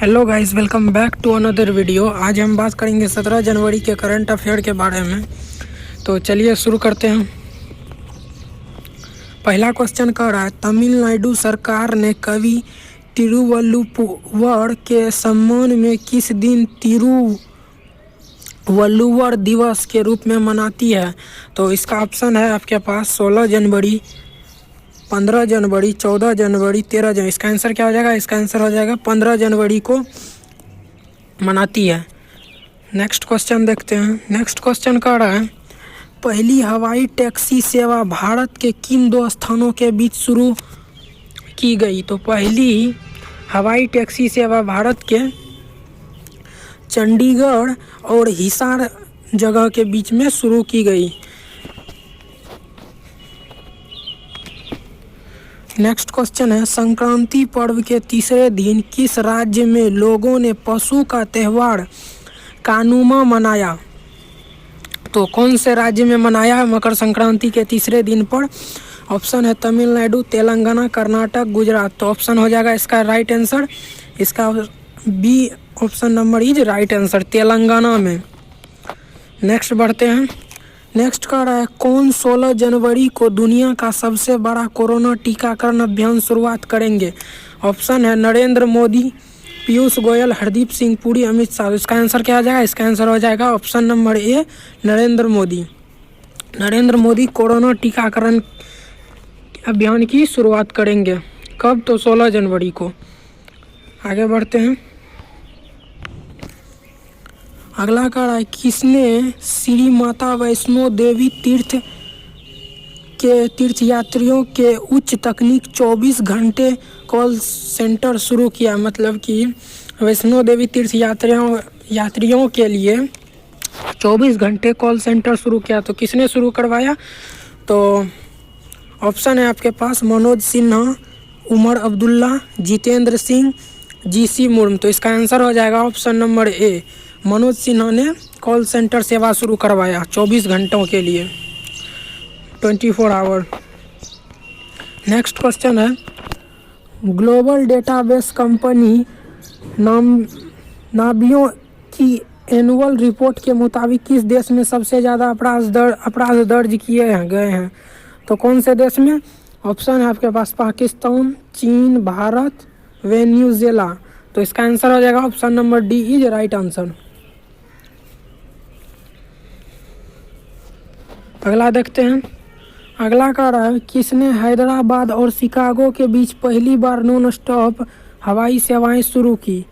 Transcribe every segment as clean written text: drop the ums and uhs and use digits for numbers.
Hello guys, welcome back to another video. आज हम बात करेंगे 17 जनवरी के करंट अफेयर के बारे में। तो चलिए शुरू करते हैं। पहला क्वेश्चन कह रहा है, तमिलनाडु सरकार ने कवि तिरुवल्लुवर के सम्मान में किस दिन तिरुवल्लुवर दिवस के रूप में मनाती है? तो इसका ऑप्शन है आपके पास 16 जनवरी, 15 जनवरी, 14 जनवरी, 13 जनवरी। इसका आंसर क्या हो जाएगा? इसका आंसर हो जाएगा 15 जनवरी को मनाती है। नेक्स्ट क्वेश्चन देखते हैं। नेक्स्ट क्वेश्चन कह रहा है, पहली हवाई टैक्सी सेवा भारत के किन दो स्थानों के बीच शुरू की गई? तो पहली हवाई टैक्सी सेवा भारत के चंडीगढ़ और हिसार जगह के बीच में शुरू की गई। नेक्स्ट क्वेश्चन है, संक्रांति पर्व के तीसरे दिन किस राज्य में लोगों ने पशु का त्योहार कानुमा मनाया? तो कौन से राज्य में मनाया मकर संक्रांति के तीसरे दिन पर? ऑप्शन है तमिलनाडु, तेलंगाना, कर्नाटक, गुजरात। तो ऑप्शन हो जाएगा इसका राइट आंसर, इसका B option number is right answer, Telangana में। नेक्स्ट बढ़ते हैं। नेक्स्ट कह रहा है, कौन 16 जनवरी को दुनिया का सबसे बड़ा कोरोना टीकाकरण अभियान शुरुआत करेंगे? ऑप्शन है नरेंद्र मोदी, पीयूष गोयल, हरदीप सिंह पुरी, अमित शाह। इसका आंसर क्या आ जाएगा? इसका आंसर हो जाएगा ऑप्शन नंबर ए, नरेंद्र मोदी। नरेंद्र मोदी कोरोना टीकाकरण अभियान की शुरुआत करेंगे। कब? तो 16 जनवरी को। आगे बढ़ते हैं। अगला कह रहा है, किसने श्री माता वैष्णो देवी तीर्थयात्रियों के उच्च तकनीक 24 घंटे कॉल सेंटर शुरू किया? मतलब कि वैष्णो देवी यात्रियों के लिए 24 घंटे कॉल सेंटर शुरू किया। तो किसने शुरू करवाया? तो ऑप्शन है आपके पास मनोज सिन्हा, उमर अब्दुल्ला, जितेंद्र सिंह, जीसी मुर्मू। तो इसका आंसर हो जाएगा ऑप्शन नंबर ए, मनोज सिन्हा ने कॉल सेंटर सेवा शुरू करवाया 24 घंटों के लिए, 24 आवर। नेक्स्ट क्वेश्चन है, ग्लोबल डेटाबेस कंपनी नाबियों की एनुअल रिपोर्ट के मुताबिक किस देश में सबसे ज़्यादा अपराध दर्ज किए गए हैं? तो कौन से देश में? ऑप्शन है आपके पास पाकिस्तान, चीन, भारत, वेनेजुएला। तो इसका आंसर हो जाएगा option number D is right answer. अगला देखते हैं। अगला कह रहा है, किसने हैदराबाद और शिकागो के बीच पहली बार नॉन स्टॉप हवाई सेवाएं शुरू की?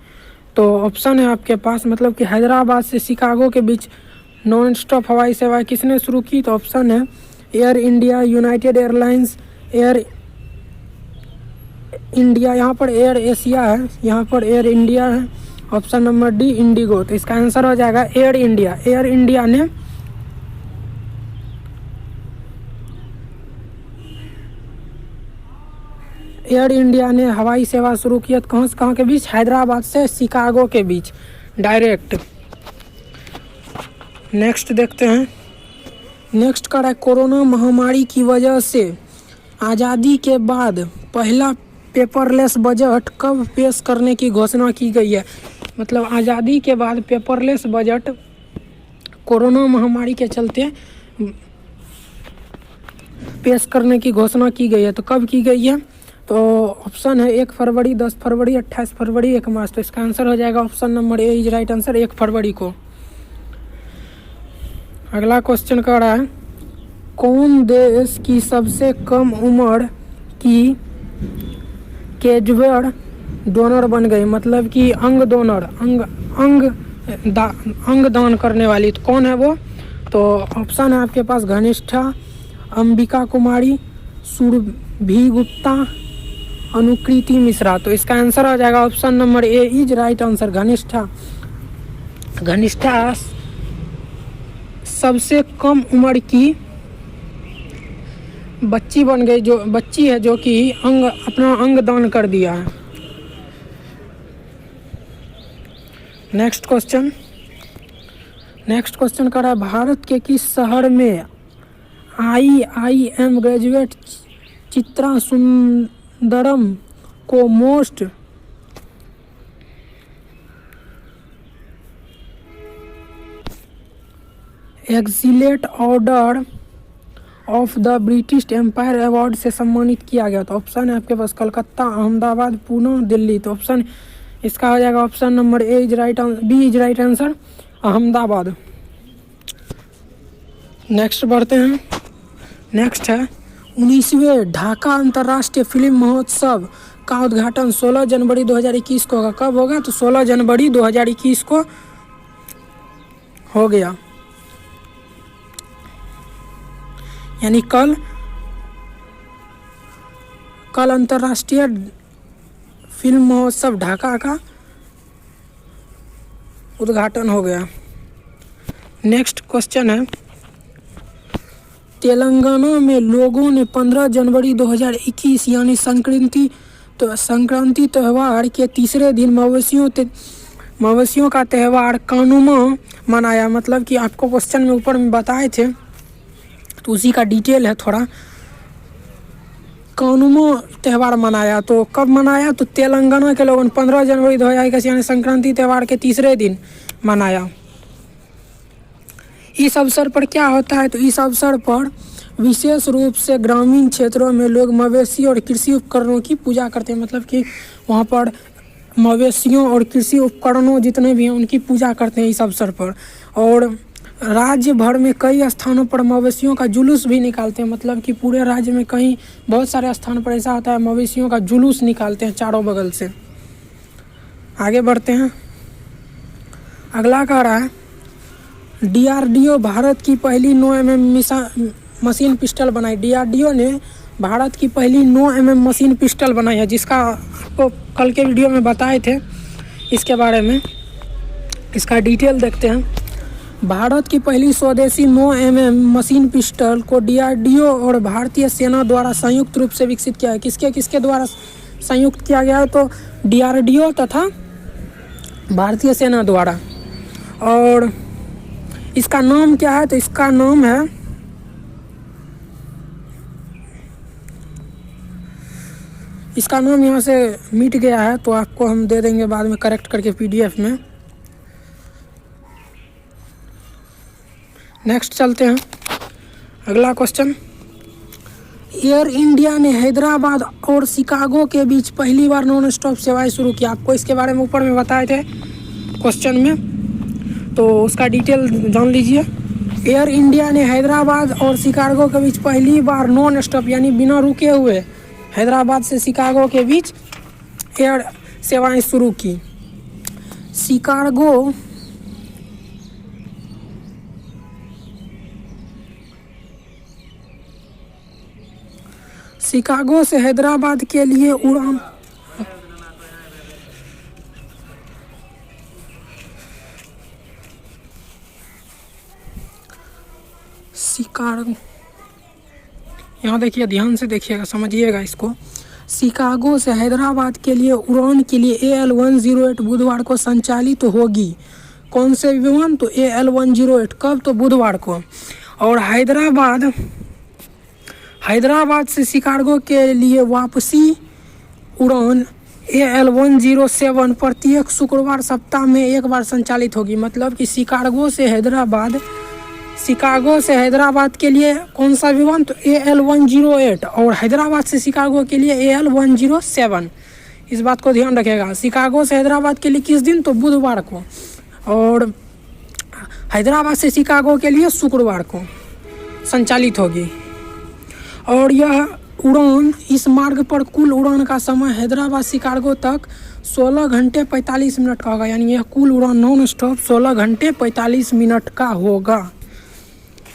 तो ऑप्शन है आपके पास, मतलब कि हैदराबाद से शिकागो के बीच नॉन स्टॉप हवाई सेवाएं किसने शुरू की? तो ऑप्शन है air India, United airlines, air India, यहाँ पर एयर एशिया है, यहाँ पर एयर इंडिया है। Option number D Indigo. तो इसका आंसर हो जाएगा एयर इंडिया। एयर इंडिया ने हवाई सेवा शुरू किया कहाँ से कहाँ के बीच? हैदराबाद से शिकागो के बीच डायरेक्ट। नेक्स्ट देखते हैं। नेक्स्ट का है, कोरोना महामारी की वजह से आज़ादी के बाद पहला पेपरलेस बजट कब पेश करने की घोषणा की गई है? मतलब आज़ादी के बाद पेपरलेस बजट कोरोना महामारी के चलते पेश करने की घोषणा की गई है। तो कब की गई है? तो ऑप्शन है 1 फरवरी, 10 फरवरी, 28 फरवरी, 1 मार्च। तो इसका आंसर हो जाएगा option number A is right answer, 1 फरवरी को। अगला क्वेश्चन कह रहा है, कौन देश की सबसे कम उम्र की कैजुअल डोनर बन गई? मतलब कि अंग डोनर, अंग दान करने वाली। तो कौन है वो? तो ऑप्शन है आपके पास घनिष्ठा, अंबिका कुमारी, सुरभि गुप्ता, अनुकृति मिश्रा। तो इसका आंसर हो जाएगा option number A is right answer, Ghanishtha. Ghanishtha सबसे कम उम्र की बच्ची बन गई, जो बच्ची है जो कि अपना अंग दान कर दिया है। नेक्स्ट क्वेश्चन कर रहा है, भारत के किस शहर में IIM ग्रेजुएट चित्रा सुंदरम को most excellent order of the British empire award से सम्मानित किया गया? तो ऑप्शन है आपके पास कलकत्ता, अहमदाबाद, पुणे, दिल्ली। तो ऑप्शन इसका हो जाएगा option number A is right, B is right answer, Ahmedabad. Next बढ़ते हैं। नेक्स्ट है 19वें ढाका अंतर्राष्ट्रीय फिल्म महोत्सव का उद्घाटन 16 जनवरी 2021 को होगा। कब होगा? तो 16 जनवरी 2021 को हो गया, यानी कल अंतर्राष्ट्रीय फिल्म महोत्सव ढाका का उद्घाटन हो गया। नेक्स्ट क्वेश्चन है तेलंगाना में लोगों ने 15 जनवरी 2021 यानी संक्रांति त्यौहार के तीसरे दिन मवेशियों का त्यौहार कानुमा मनाया। मतलब कि आपको क्वेश्चन में ऊपर में बताए थे तो उसी का डिटेल है थोड़ा। कानुमा त्यौहार मनाया, तो कब मनाया? तो तेलंगाना के लोगों ने 15 जनवरी 2021 यानी संक्रांति त्यौहार के तीसरे दिन मनाया। इस अवसर पर क्या होता है? तो इस अवसर पर विशेष रूप से ग्रामीण क्षेत्रों में लोग मवेशी और कृषि उपकरणों की पूजा करते हैं। मतलब कि वहाँ पर मवेशियों और कृषि उपकरणों जितने भी हैं उनकी पूजा करते हैं इस अवसर पर। और राज्य भर में कई स्थानों पर मवेशियों का जुलूस भी निकालते हैं। मतलब कि पूरे राज्य में कहीं बहुत सारे स्थान पर ऐसा होता है मवेशियों का जुलूस निकालते हैं चारों बगल से। आगे बढ़ते हैं। अगला कह रहा है DRDO भारत की पहली 9 mm मशीन पिस्टल बनाई। DRDO ने भारत की पहली 9 mm मशीन पिस्टल बनाई है, जिसका आपको कल के वीडियो में बताए थे इसके बारे में। इसका डिटेल देखते हैं। भारत की पहली स्वदेशी 9 mm मशीन पिस्टल को DRDO और भारतीय सेना द्वारा संयुक्त रूप से विकसित किया है। किसके द्वारा संयुक्त किया गया है? तो DRDO तथा भारतीय सेना द्वारा। और इसका नाम क्या है? तो इसका नाम है यहाँ से मिट गया है तो आपको हम दे देंगे बाद में करेक्ट करके PDF में। नेक्स्ट चलते हैं। अगला क्वेश्चन, एयर इंडिया ने हैदराबाद और शिकागो के बीच पहली बार नॉन स्टॉप सेवाएं शुरू की। आपको इसके बारे में ऊपर में बताए थे क्वेश्चन में, तो उसका डिटेल जान लीजिए। एयर इंडिया ने हैदराबाद और शिकागो के बीच पहली बार नॉन स्टॉप यानी बिना रुके हुए हैदराबाद से शिकागो के बीच एयर सेवाएं शुरू की। शिकागो से हैदराबाद के लिए उड़ान यहाँ देखिए, ध्यान से देखिएगा, समझिएगा इसको। शिकागो से हैदराबाद के लिए उड़ान के लिए AL-108 बुधवार को संचालित होगी। कौन से विमान? तो AL-108। कब? तो बुधवार को। और हैदराबाद से शिकागो के लिए वापसी उड़ान AL-107 प्रत्येक शुक्रवार सप्ताह में एक बार संचालित होगी। मतलब कि शिकागो से हैदराबाद के लिए कौन सा विमान? तो AL-108 और हैदराबाद से शिकागो के लिए AL-107। इस बात को ध्यान रखिएगा। शिकागो से हैदराबाद के लिए किस दिन? तो बुधवार को, और हैदराबाद से शिकागो के लिए शुक्रवार को संचालित होगी। और यह उड़ान, इस मार्ग पर कुल उड़ान का समय हैदराबाद शिकागो तक 16 घंटे 45 मिनट का होगा। यानी यह कुल उड़ान नॉन स्टॉप 16 घंटे 45 मिनट का होगा।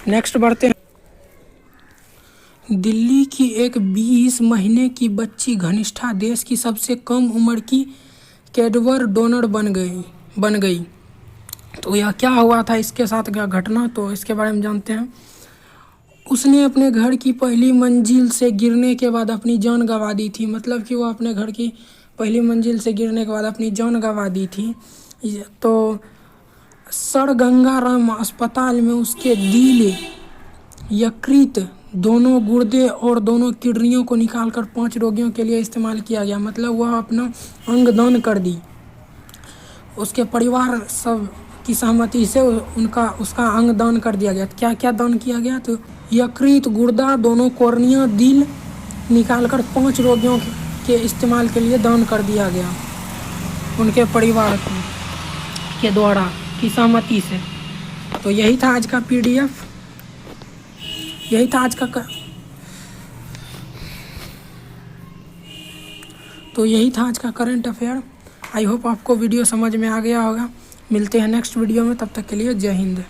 नेक्स्ट बढ़ते हैं। दिल्ली की एक 20 महीने की बच्ची घनिष्ठा देश की सबसे कम उम्र की कैडवर डोनर बन गई। तो यह क्या हुआ था, इसके साथ क्या घटना, तो इसके बारे में जानते हैं। उसने अपने घर की पहली मंजिल से गिरने के बाद अपनी जान गंवा दी थी। मतलब कि वो अपने घर की पहली मंजिल से गिरने के बाद अपनी जान गंवा दी थी। तो सर गंगाराम अस्पताल में उसके दिल, यकृत, दोनों गुर्दे और दोनों किडनियों को निकालकर 5 रोगियों के लिए इस्तेमाल किया गया। मतलब वह अपना अंग दान कर दी। उसके परिवार सब की सहमति से उसका अंग दान कर दिया गया। क्या क्या दान किया गया? तो यकृत, गुर्दा, दोनों कॉर्निया, दिल निकालकर 5 रोगियों के इस्तेमाल के लिए दान कर दिया गया उनके परिवार के द्वारा की सहमति से। तो यही था आज का PDF, यही था आज का करंट अफेयर। आई होप आपको वीडियो समझ में आ गया होगा। मिलते हैं नेक्स्ट वीडियो में, तब तक के लिए जय हिंद।